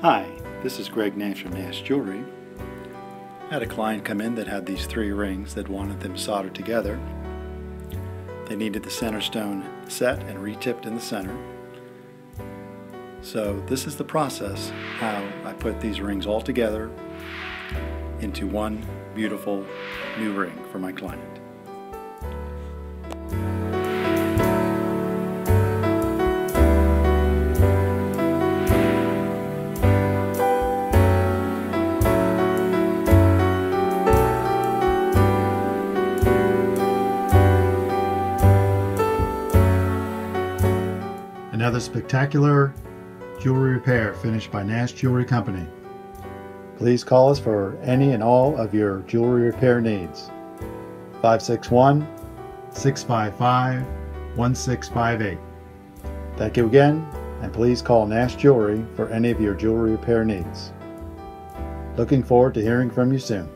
Hi, this is Greg Nash from Nash Jewelry. I had a client come in that had these 3 rings that wanted them soldered together. They needed the center stone set and retipped in the center. So this is the process how I put these rings all together into one beautiful new ring for my client. Another spectacular jewelry repair finished by Nash Jewelry Company. Please call us for any and all of your jewelry repair needs. 561-655-1658. Thank you again, and please call Nash Jewelry for any of your jewelry repair needs. Looking forward to hearing from you soon.